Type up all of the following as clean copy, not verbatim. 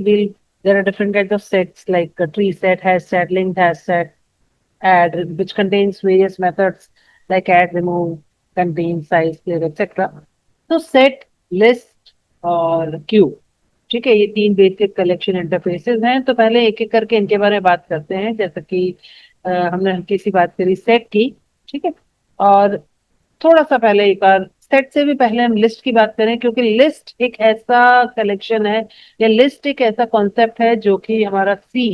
will there are different kinds of sets like a tree set, hash set, linked hash set, add, which contains various methods like add, remove, contain, size, clear, etc. तो set, list और Q, ठीक है, ये तीन basic collection interfaces हैं। तो पहले एक एक करके इनके बारे में बात करते हैं। जैसे कि हमने हल्की सी बात करी सेट की, ठीक है। और थोड़ा सा पहले एक बार सेट से भी पहले हम लिस्ट की बात करें, क्योंकि लिस्ट एक ऐसा कलेक्शन है या लिस्ट एक ऐसा कॉन्सेप्ट है जो कि हमारा सी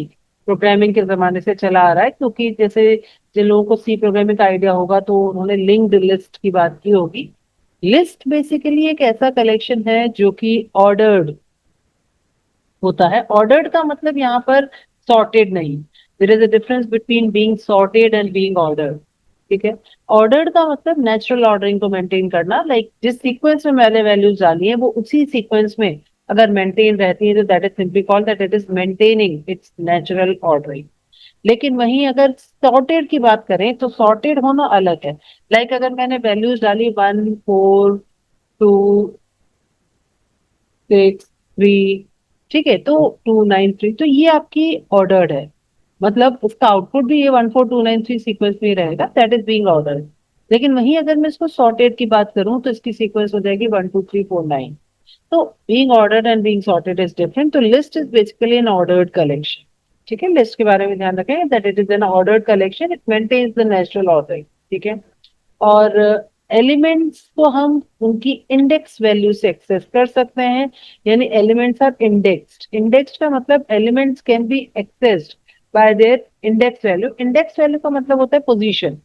प्रोग्रामिंग के जमाने से चला आ रहा है। क्योंकि जैसे जिन लोगों को सी प्रोग्रामिंग का आइडिया होगा तो उन्होंने लिंक्ड लिस्ट की बात की होगी। लिस्ट बेसिकली एक ऐसा कलेक्शन है जो कि ऑर्डर्ड होता है। ऑर्डर्ड का मतलब यहाँ पर सॉर्टेड नहीं। There is a difference between being sorted and being ordered, ठीक है। ऑर्डर्ड का मतलब नेचुरल ऑर्डरिंग को मेंटेन करना, लाइक जिस सीक्वेंस में मैंने वैल्यूज डाली है वो उसी सीक्वेंस में अगर मेंटेन रहती है तो that is simply called that it is maintaining it's natural ordering. लेकिन वहीं अगर सॉर्टेड की बात करें तो सॉर्टेड होना अलग है। लाइक अगर मैंने वैल्यूज डाली 1 4 2 6 3, ठीक है, तो 2 9 3, तो ये आपकी ऑर्डर्ड है। मतलब उसका आउटपुट भी ये 1 4 2 9 3 सीक्वेंस में ही रहेगा, दैट इज बीइंग ऑर्डर्ड। लेकिन वहीं अगर मैं इसको सॉर्टेड की बात करूं तो इसकी सीक्वेंस हो जाएगी 1 2 3 4 9। तो being ordered and being sorted is different. तो list is basically an ordered collection, ठीक है। लिस्ट के बारे में ध्यान रखें that it is an ordered collection, it maintains the natural order, ठीक है। और एलिमेंट्स को हम उनकी इंडेक्स वैल्यू से एक्सेस कर सकते हैं, यानी एलिमेंट्स आर इंडेक्स्ड। इंडेक्स्ड का मतलब elements can be accessed bye there index value. Index value का मतलब होता है position.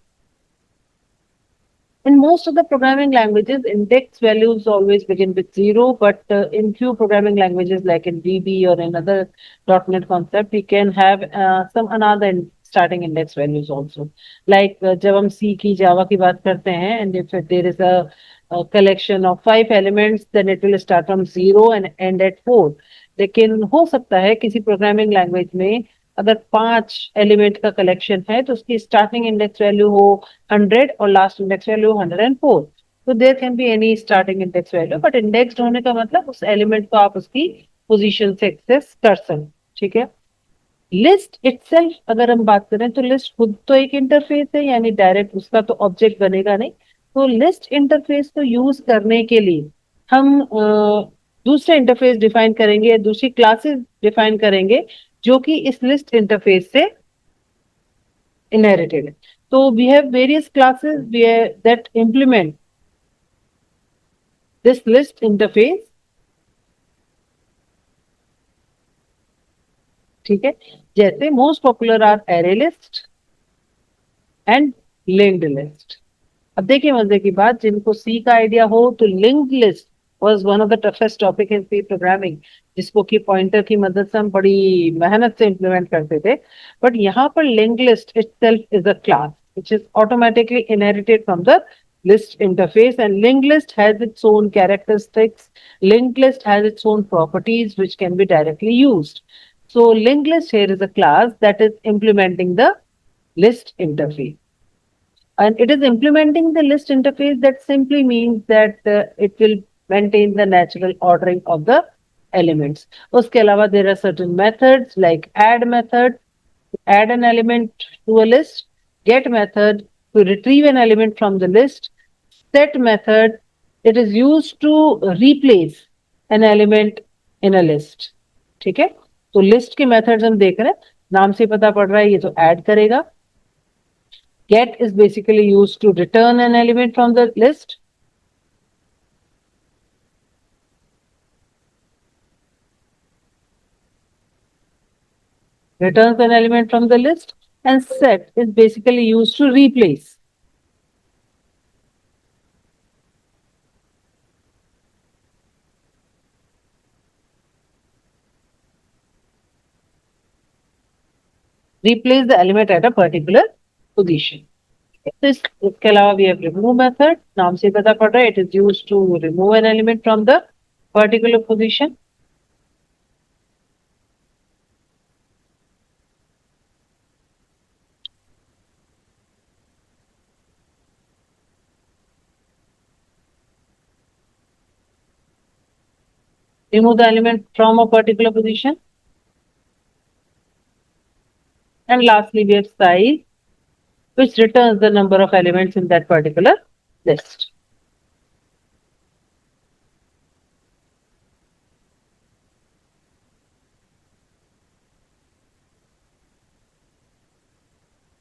In most of the programming languages, index values always begin with zero, but in few programming languages like in VB or in other .NET concept, we can have some another starting index values also. Like जब हम C की Java की बात करते हैं, and if there is a collection of 5 elements, then it will start from 0 and end at 4. लेकिन हो सकता है किसी प्रोग्रामिंग लैंग्वेज में अगर 5 एलिमेंट का कलेक्शन है तो उसकी स्टार्टिंग इंडेक्स वैल्यू हो 100 और लास्ट इंडेक्स वैल्यू 104। तो there can be any starting index value, but indexed होने का मतलब उस एलिमेंट को आप उसकी पोजीशन से एक्सेस कर सकते, ठीक है। लिस्ट इटसेल्फ अगर हम बात करें तो लिस्ट खुद तो एक इंटरफेस है, यानी डायरेक्ट उसका तो ऑब्जेक्ट बनेगा नहीं। तो लिस्ट इंटरफेस को यूज करने के लिए हम दूसरे इंटरफेस डिफाइन करेंगे, दूसरी क्लासेस डिफाइन करेंगे जो कि इस लिस्ट इंटरफेस से इनहेरिटेड है। तो we have various classes that implement this list interface, ठीक है। जैसे most popular are array list and linked list. अब देखिए मजे की बात, जिनको सी का आइडिया हो तो linked list was one of the toughest topic in C programming, जिसको कि पॉइंटर की मदद से हम बड़ी मेहनत से इंप्लीमेंट करते थे। बट यहाँ पर linked list itself is a class which is automatically inherited from the list interface, and linked list has its own characteristics. Linked list has its own properties which can be directly used. So linked list here is a class that is implementing the list interface, and it is implementing the list interface. That simply means that it will maintain the natural ordering of the elements. उसके अलावा there are certain methods like add method to add an element to a list, get method to retrieve an element from the list, set method, it is used to replace an element in a list, ठीक है। तो list के methods हम देख रहे हैं, नाम से पता पड़ रहा है ये तो ऐड करेगा। Get is basically used to return an element from the list. Returns an element from the list. And set is basically used to replace. Replace the element at a particular position. तो इसके अलावा we have remove method, नाम से पता पड़ रहा है it is used to remove an element from the particular position. remove the element from a particular position, and lastly we have size, which returns the number of elements in that particular list.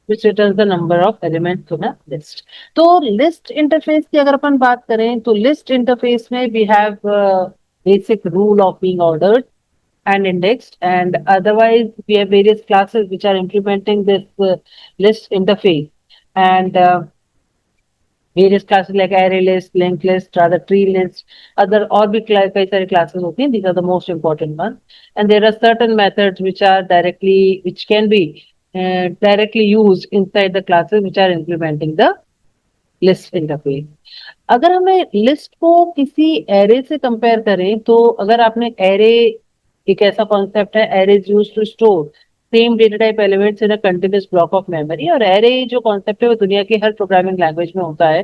Which returns the number of elements in a list. तो list interface की अगर अपन बात करें तो list interface में we have basic rule of being ordered and indexed, and otherwise we have various classes which are implementing this list interface, and various classes like array list, linked list, rather tree list, other और भी कई सारे classes होती हैं. These are the most important ones, and there are certain methods which are which can be directly used inside the classes which are implementing the list interface. अगर हमें list को किसी एरे से कंपेयर करें तो अगर आपने एरे, एक ऐसा कॉन्सेप्ट है, array is used to store same data type elements in a continuous block of memory, और एरे जो कॉन्सेप्ट है वो दुनिया के हर प्रोग्रामिंग लैंग्वेज में होता है.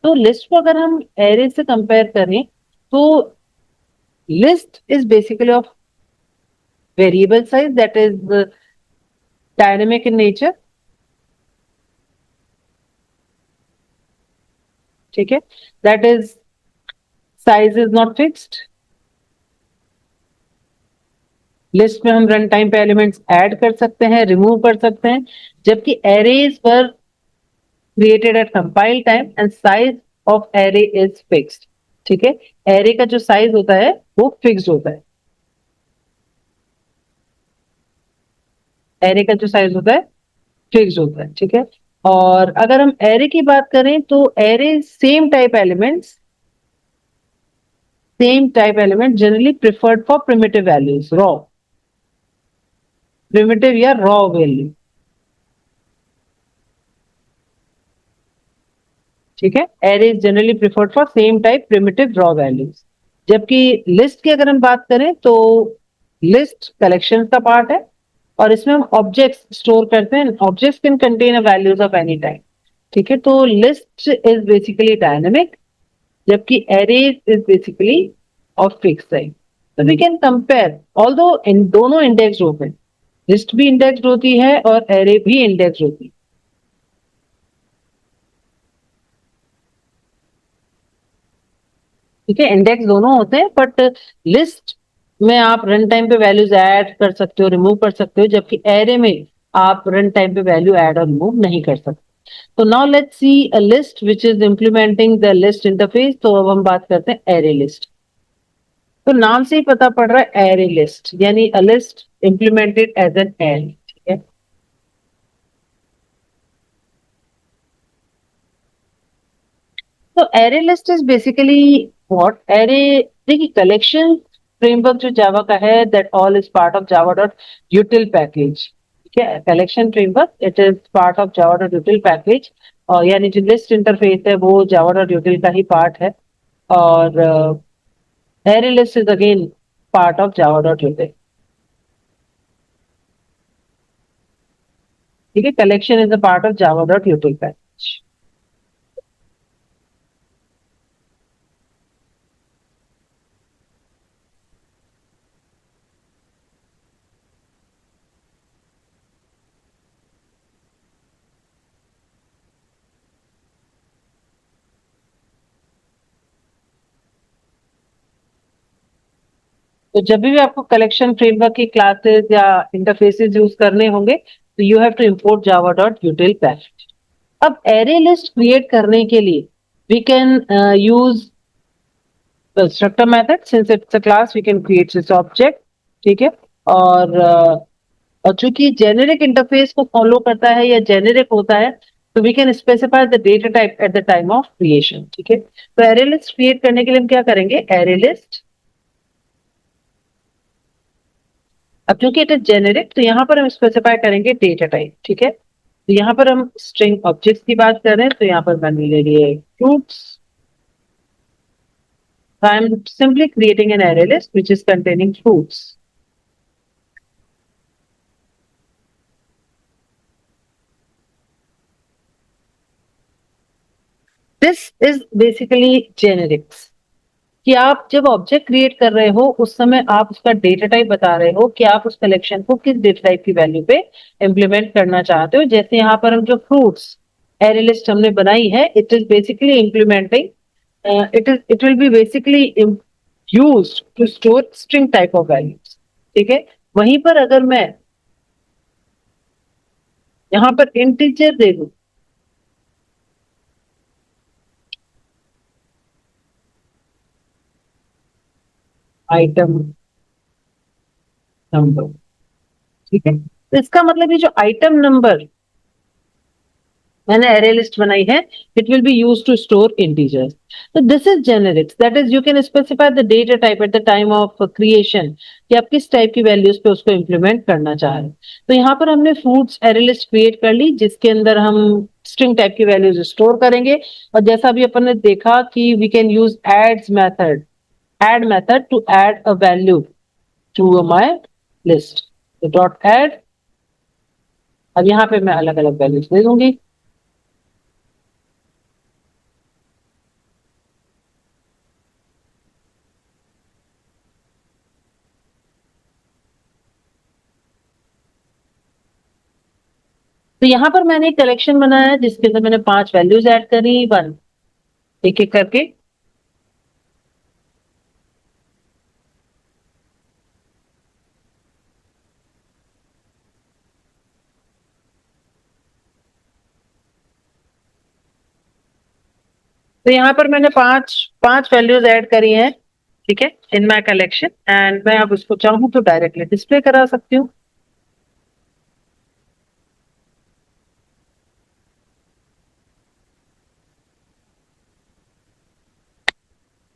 तो लिस्ट को अगर हम एरे से कंपेयर करें तो list is basically of variable size that is dynamic in nature. ठीक है, that is size is not fixed. List में हम रन टाइम पे एलिमेंट्स ऐड कर सकते हैं, रिमूव कर सकते हैं, जबकि एरेज पर created at compile time and size of array is fixed. ठीक है, एरे का जो साइज होता है वो फिक्स्ड होता है. एरे का जो साइज होता है फिक्स्ड होता है. ठीक है, और अगर हम एरे की बात करें तो array same type element generally preferred for primitive values, raw primitive या रॉ वैल्यू. ठीक है, array is generally preferred for same type primitive raw values. जबकि लिस्ट की अगर हम बात करें तो लिस्ट कलेक्शन का पार्ट है और इसमें हम ऑब्जेक्ट्स स्टोर करते हैं. Objects can contain a values of any type. ठीक है, तो लिस्ट इज बेसिकली डायनेमिक जबकि array is basically of fix type. तो we can compare, although in दोनों इंडेक्स होते हैं, लिस्ट भी इंडेक्स होती है और एरे भी इंडेक्स होती है. ठीक है, इंडेक्स दोनों होते हैं, बट लिस्ट में आप रन टाइम पे वैल्यूज ऐड कर सकते हो, रिमूव कर सकते हो, जबकि एरे में आप रन टाइम पे वैल्यू ऐड और रिमूव नहीं कर सकते. तो now let's see a list which is implementing the list interface. तो अब हम बात करते हैं एरे लिस्ट. तो नाम से ही पता पड़ रहा है एरे लिस्ट यानी a list implemented as an array. ठीक है, तो array list is basically what array, देखिए कलेक्शन फ्रेमवर्क जो जावा का है that all is part of Java dot util package. ठीक है, collection framework it is part of Java dot util package, और यानी जो लिस्ट इंटरफेस है वो जावा डॉट यूटिल का ही पार्ट है. और array list is again part of Java dot util. ठीक है, collection is a part of Java dot util package. तो जब भी आपको कलेक्शन फ्रेमवर्क की क्लासेस या इंटरफेसेस यूज करने होंगे तो you have to import Java dot util package. अब एरे लिस्ट क्रिएट करने के लिए we can use constructor method. Since it's a class we can create this object. ठीक है, और चूंकि जेनेरिक इंटरफेस को फॉलो करता है या जेनेरिक होता है तो we can specify the data type at the time of creation. ठीक है, तो एरे लिस्ट क्रिएट करने के लिए हम क्या करेंगे, एरे लिस्ट. अब क्योंकि इट इज जेनेरिक तो यहाँ पर हम स्पेसिफाई करेंगे डेटा टाइप. ठीक है, तो यहाँ पर हम स्ट्रिंग ऑब्जेक्ट्स की बात कर रहे हैं तो यहाँ पर मैंने ले लिया है fruits. I am simply creating an array list which is containing fruits. This is basically generics. कि आप जब ऑब्जेक्ट क्रिएट कर रहे हो उस समय आप उसका डेटा टाइप बता रहे हो कि आप उस कलेक्शन को किस डेटा टाइप की वैल्यू पे इम्प्लीमेंट करना चाहते हो। जैसे यहाँ पर हम जो फ्रूट्स एरे लिस्ट हमने बनाई है, it is basically implementing, it will be basically used to store string type of values. ठीक है, वहीं पर अगर मैं यहाँ पर इंटीजर दे दूं, आइटम नंबर, ठीक है, तो इसका मतलब ये जो आइटम नंबर मैंने array list बनाई है, it will be used to store integers. So this is generics, that is you can specify the data type at the time of creation कि आप किस टाइप की वैल्यूज पे उसको इंप्लीमेंट करना चाह रहे हैं। तो यहाँ पर हमने फ्रूट्स array list क्रिएट कर ली जिसके अंदर हम स्ट्रिंग टाइप की वैल्यूज स्टोर करेंगे। और जैसा भी अपन ने देखा कि we can use add method to add a value to my list, तो डॉट एड, अब यहाँ पे मैं अलग अलग वैल्यूज दे दूंगी। तो यहाँ पर मैंने एक कलेक्शन बनाया है जिसके अंदर मैंने 5 वैल्यूज ऐड करी, वन एक एक करके। तो यहाँ पर मैंने पांच पांच वैल्यूज ऐड करी हैं, ठीक है, इन माय कलेक्शन, एंड मैं अब उसको चाहूँ तो डायरेक्टली डिस्प्ले करा सकती हूँ।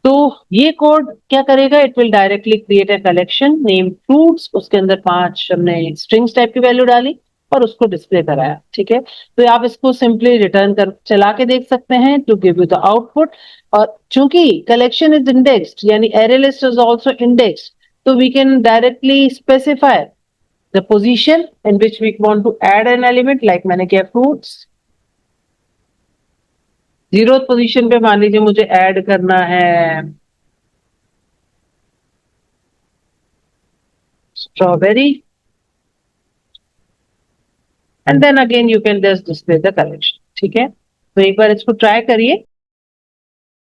तो ये कोड क्या करेगा, it will directly create a collection name fruits, उसके अंदर 5 हमने स्ट्रिंग्स टाइप की वैल्यू डाली और उसको डिस्प्ले कराया। ठीक है, तो आप इसको सिंपली रिटर्न कर चला के देख सकते हैं to give you the output. और चूंकि कलेक्शन इज इंडेक्स्ड यानी array list is also indexed, तो we can directly specify the position in which we want to add an element, like मैंने किया फ्रूट्स, 0th पोजीशन पे मान लीजिए मुझे ऐड करना है strawberry, and then again you can just display the collection. ठीक है, तो एक बार इसको ट्राई करिए।